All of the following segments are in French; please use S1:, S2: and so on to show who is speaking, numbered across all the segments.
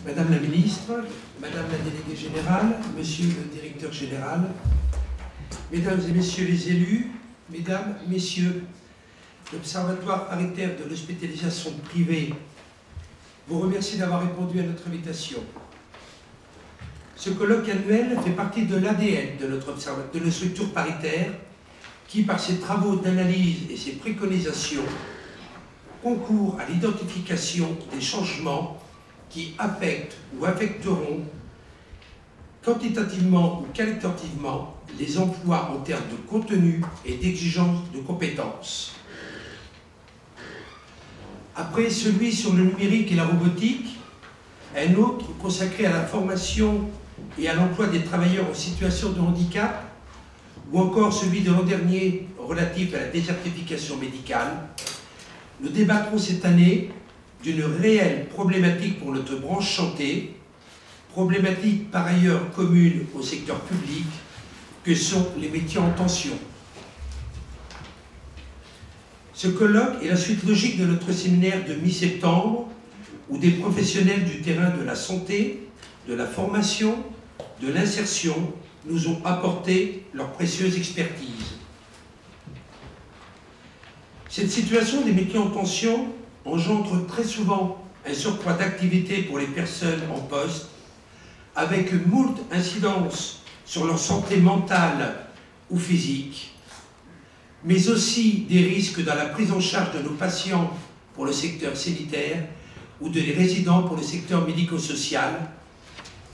S1: Madame la ministre, Madame la déléguée générale, Monsieur le directeur général, Mesdames et Messieurs les élus, Mesdames, Messieurs, l'Observatoire paritaire de l'hospitalisation privée vous remercie d'avoir répondu à notre invitation. Ce colloque annuel fait partie de l'ADN de notre structure paritaire qui, par ses travaux d'analyse et ses préconisations, concourt à l'identification des changements qui affectent ou affecteront quantitativement ou qualitativement les emplois en termes de contenu et d'exigence de compétences. Après celui sur le numérique et la robotique, un autre consacré à la formation et à l'emploi des travailleurs en situation de handicap, ou encore celui de l'an dernier relatif à la désertification médicale, nous débattrons cette année d'une réelle problématique pour notre branche santé, problématique par ailleurs commune au secteur public, que sont les métiers en tension. Ce colloque est la suite logique de notre séminaire de mi-septembre, où des professionnels du terrain de la santé, de la formation, de l'insertion nous ont apporté leur précieuse expertise. Cette situation des métiers en tension engendre très souvent un surcroît d'activité pour les personnes en poste, avec moult incidences sur leur santé mentale ou physique, mais aussi des risques dans la prise en charge de nos patients pour le secteur sanitaire ou des résidents pour le secteur médico-social,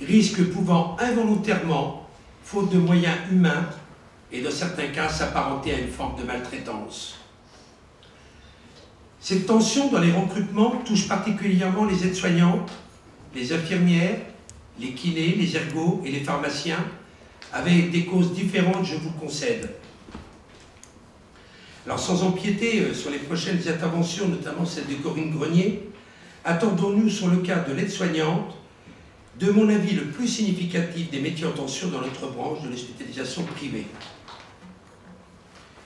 S1: risques pouvant involontairement, faute de moyens humains, et dans certains cas s'apparenter à une forme de maltraitance. Cette tension dans les recrutements touche particulièrement les aides-soignantes, les infirmières, les kinés, les ergos et les pharmaciens, avec des causes différentes, je vous le concède. Alors, sans empiéter sur les prochaines interventions, notamment celle de Corinne Grenier, attendons-nous sur le cas de l'aide-soignante, de mon avis le plus significatif des métiers en tension dans notre branche de l'hospitalisation privée.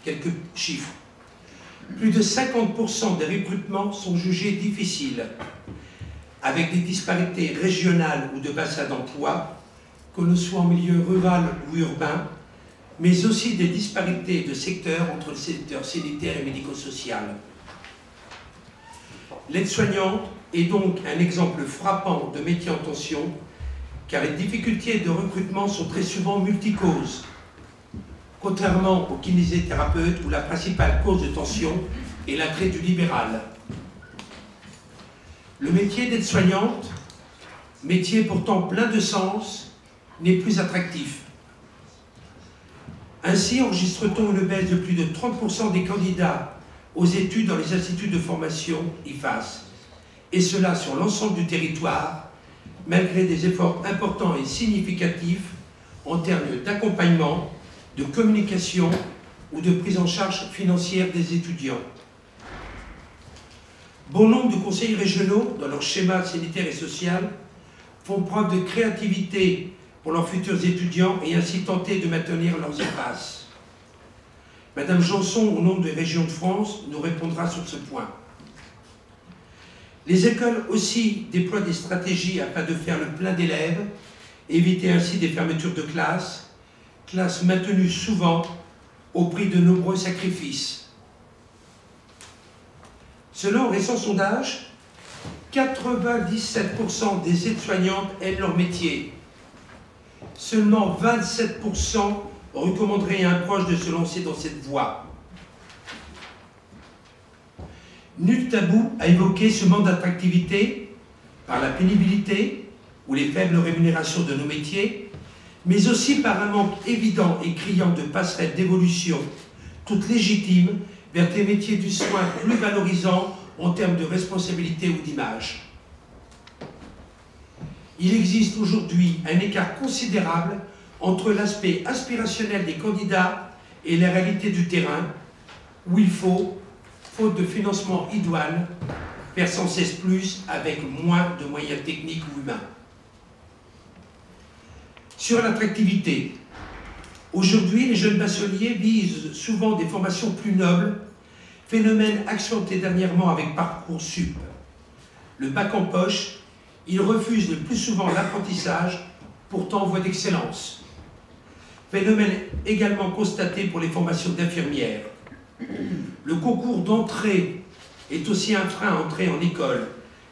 S1: Quelques chiffres. Plus de 50% des recrutements sont jugés difficiles, avec des disparités régionales ou de bassin d'emploi, que l'on soit en milieu rural ou urbain, mais aussi des disparités de secteurs entre le secteur sanitaire et médico-social. L'aide-soignante est donc un exemple frappant de métier en tension, car les difficultés de recrutement sont très souvent multicauses, contrairement aux kinésithérapeutes où la principale cause de tension est l'attrait du libéral. Le métier d'aide-soignante, métier pourtant plein de sens, n'est plus attractif. Ainsi enregistre-t-on une baisse de plus de 30% des candidats aux études dans les instituts de formation IFAS, et cela sur l'ensemble du territoire, malgré des efforts importants et significatifs en termes d'accompagnement, de communication ou de prise en charge financière des étudiants. Bon nombre de conseils régionaux, dans leur schéma sanitaire et social, font preuve de créativité pour leurs futurs étudiants et ainsi tenter de maintenir leurs IFAS. Madame Janson, au nom des régions de France, nous répondra sur ce point. Les écoles aussi déploient des stratégies afin de faire le plein d'élèves, éviter ainsi des fermetures de classes maintenues souvent au prix de nombreux sacrifices. Selon un récent sondage, 97% des aides-soignantes aiment leur métier. Seulement 27% recommanderaient à un proche de se lancer dans cette voie. Nul tabou à évoquer ce manque d'attractivité par la pénibilité ou les faibles rémunérations de nos métiers, mais aussi par un manque évident et criant de passerelles d'évolution, toutes légitimes, vers des métiers du soin plus valorisants en termes de responsabilité ou d'image. Il existe aujourd'hui un écart considérable entre l'aspect aspirationnel des candidats et la réalité du terrain, où il faut, faute de financement idoine, faire sans cesse plus avec moins de moyens techniques ou humains. Sur l'attractivité, aujourd'hui, les jeunes bacheliers visent souvent des formations plus nobles, phénomène accentué dernièrement avec Parcoursup. Le bac en poche Ils refusent le plus souvent l'apprentissage, pourtant en voie d'excellence. Phénomène également constaté pour les formations d'infirmières. Le concours d'entrée est aussi un frein à entrer en école.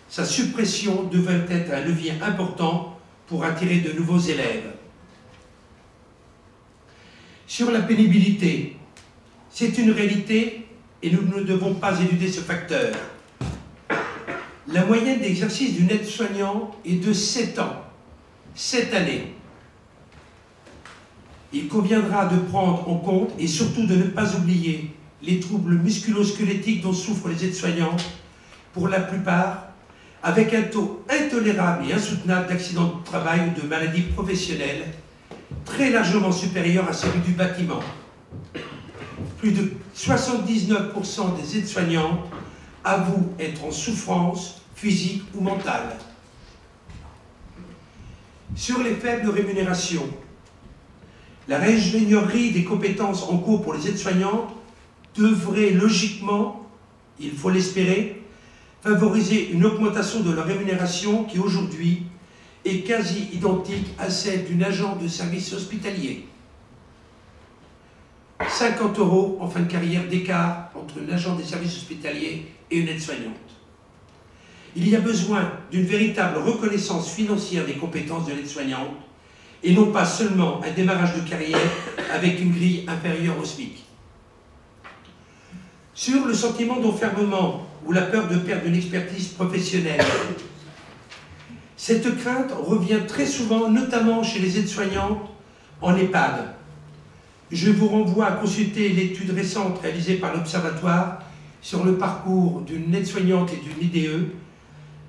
S1: Sa suppression devrait être un levier important pour attirer de nouveaux élèves. Sur la pénibilité, c'est une réalité et nous ne devons pas éluder ce facteur. La moyenne d'exercice d'une aide-soignant est de 7 ans, 7 années. Il conviendra de prendre en compte et surtout de ne pas oublier les troubles musculo-squelettiques dont souffrent les aides-soignants, pour la plupart, avec un taux intolérable et insoutenable d'accidents de travail ou de maladies professionnelles, très largement supérieur à celui du bâtiment. Plus de 79% des aides-soignants avouent être en souffrance physique ou mentale. Sur les faibles rémunérations, la ingénierie des compétences en cours pour les aides-soignants devrait logiquement, il faut l'espérer, favoriser une augmentation de leur rémunération qui aujourd'hui est quasi identique à celle d'une agent de service hospitalier. 50 € en fin de carrière d'écart entre un agent des services hospitaliers et une aide-soignante. Il y a besoin d'une véritable reconnaissance financière des compétences de l'aide-soignante et non pas seulement un démarrage de carrière avec une grille inférieure au SMIC. Sur le sentiment d'enfermement ou la peur de perdre une expertise professionnelle, cette crainte revient très souvent, notamment chez les aides-soignantes en EHPAD. Je vous renvoie à consulter l'étude récente réalisée par l'Observatoire sur le parcours d'une aide-soignante et d'une IDE.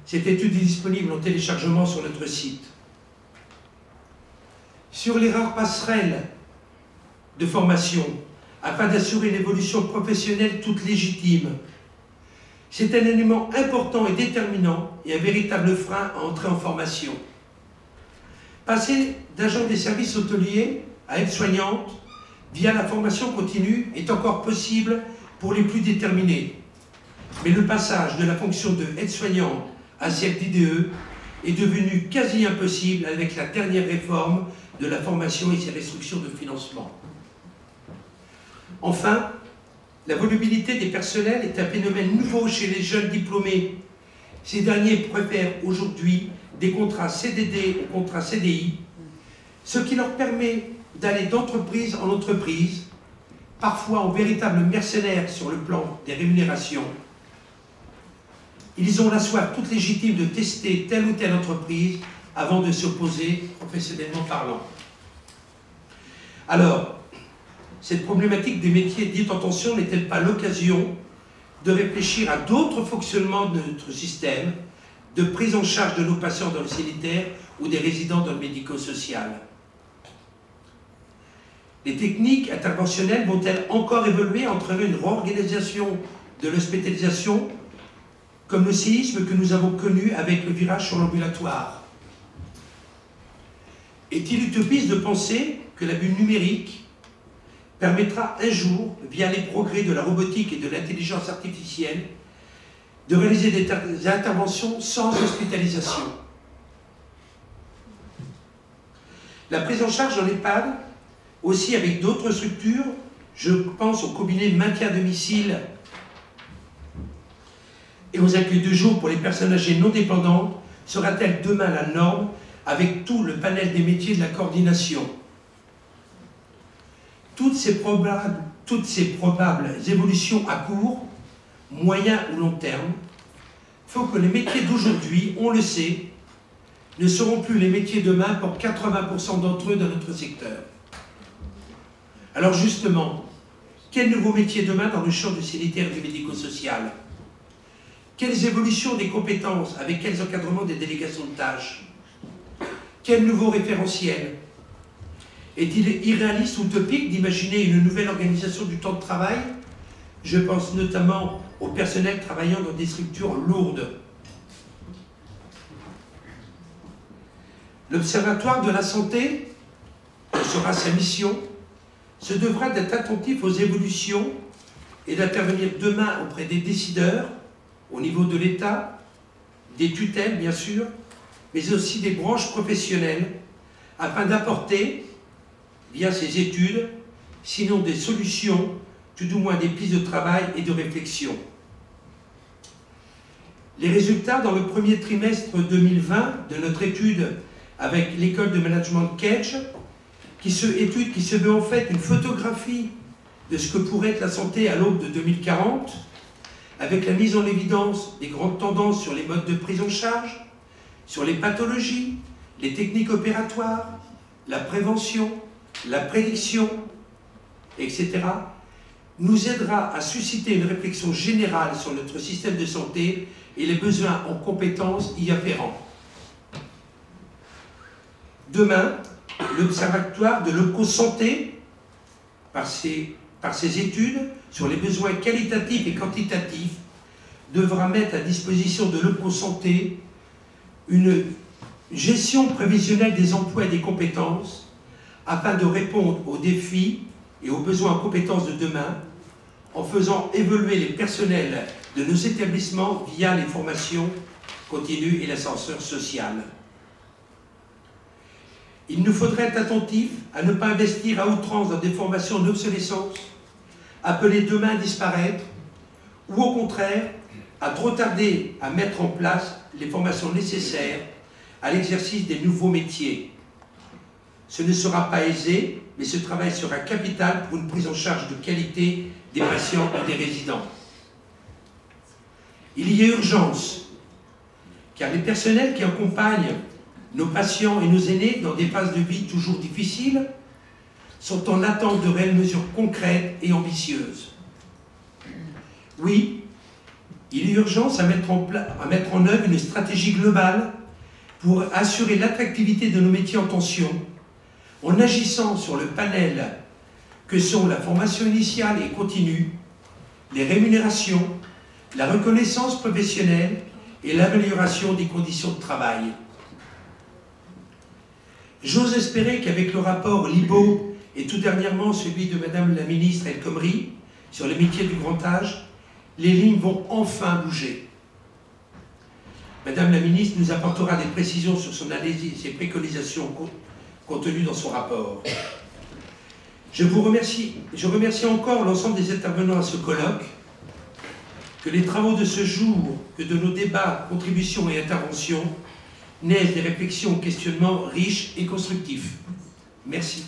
S1: Cette étude est disponible en téléchargement sur notre site. Sur les rares passerelles de formation, afin d'assurer une évolution professionnelle toute légitime, c'est un élément important et déterminant et un véritable frein à entrer en formation. Passer d'agent des services hôteliers à aide-soignante via la formation continue est encore possible pour les plus déterminés. Mais le passage de la fonction de aide-soignante à celle d'IDE est devenu quasi impossible avec la dernière réforme de la formation et ses restrictions de financement. Enfin, la volubilité des personnels est un phénomène nouveau chez les jeunes diplômés. Ces derniers préfèrent aujourd'hui des contrats CDD aux contrats CDI, ce qui leur permet d'aller d'entreprise en entreprise, parfois en véritables mercenaires sur le plan des rémunérations. Ils ont la soif toute légitime de tester telle ou telle entreprise avant de s'opposer professionnellement parlant. Alors, cette problématique des métiers dits en tension n'est-elle pas l'occasion de réfléchir à d'autres fonctionnements de notre système, de prise en charge de nos patients dans le sanitaire ou des résidents dans le médico-social? Les techniques interventionnelles vont-elles encore évoluer, entraîner une réorganisation de l'hospitalisation, comme le séisme que nous avons connu avec le virage sur l'ambulatoire? Est-il utopiste de penser que la bulle numérique permettra un jour, via les progrès de la robotique et de l'intelligence artificielle, de réaliser des interventions sans hospitalisation? La prise en charge en EHPAD, aussi avec d'autres structures, je pense au combiné maintien à domicile et aux accueils de jour pour les personnes âgées non dépendantes, sera-t-elle demain la norme avec tout le panel des métiers de la coordination? Toutes ces probables évolutions à court, moyen ou long terme font que les métiers d'aujourd'hui, on le sait, ne seront plus les métiers de demain pour 80% d'entre eux dans notre secteur. Alors justement, quels nouveaux métiers demain dans le champ du sanitaire et du médico-social? Quelles évolutions des compétences, avec quels encadrements des délégations de tâches? Quels nouveaux référentiels? Est-il irréaliste ou utopique d'imaginer une nouvelle organisation du temps de travail? Je pense notamment au personnel travaillant dans des structures lourdes. L'Observatoire de la santé, que sera sa mission, se devra d'être attentif aux évolutions et d'intervenir demain auprès des décideurs, au niveau de l'État, des tutelles bien sûr, mais aussi des branches professionnelles, afin d'apporter, via ces études, sinon des solutions, tout du moins des pistes de travail et de réflexion. Les résultats dans le premier trimestre 2020 de notre étude avec l'école de management Kedge, étude qui se veut en fait une photographie de ce que pourrait être la santé à l'aube de 2040, avec la mise en évidence des grandes tendances sur les modes de prise en charge, sur les pathologies, les techniques opératoires, la prévention, la prédiction, etc., nous aidera à susciter une réflexion générale sur notre système de santé et les besoins en compétences y afférents. Demain, l'Observatoire de l'Eco-Santé, par ses études sur les besoins qualitatifs et quantitatifs, devra mettre à disposition de l'Eco-Santé une gestion prévisionnelle des emplois et des compétences afin de répondre aux défis et aux besoins en compétences de demain en faisant évoluer les personnels de nos établissements via les formations continues et l'ascenseur social. Il nous faudrait être attentifs à ne pas investir à outrance dans des formations d'obsolescence, appelées demain à disparaître, ou au contraire, à trop tarder à mettre en place les formations nécessaires à l'exercice des nouveaux métiers. Ce ne sera pas aisé, mais ce travail sera capital pour une prise en charge de qualité des patients et des résidents. Il y a urgence, car les personnels qui accompagnent nos patients et nos aînés dans des phases de vie toujours difficiles sont en attente de réelles mesures concrètes et ambitieuses. Oui, il y a urgence à mettre en œuvre une stratégie globale pour assurer l'attractivité de nos métiers en tension, en agissant sur le panel que sont la formation initiale et continue, les rémunérations, la reconnaissance professionnelle et l'amélioration des conditions de travail. J'ose espérer qu'avec le rapport Libaud et tout dernièrement celui de Madame la ministre El Khomri sur les métiers du grand âge, les lignes vont enfin bouger. Madame la ministre nous apportera des précisions sur son analyse et ses préconisations contenues dans son rapport. Je remercie encore l'ensemble des intervenants à ce colloque, que les travaux de ce jour, que de nos débats, contributions et interventions naissent des réflexions, questionnements riches et constructifs. Merci.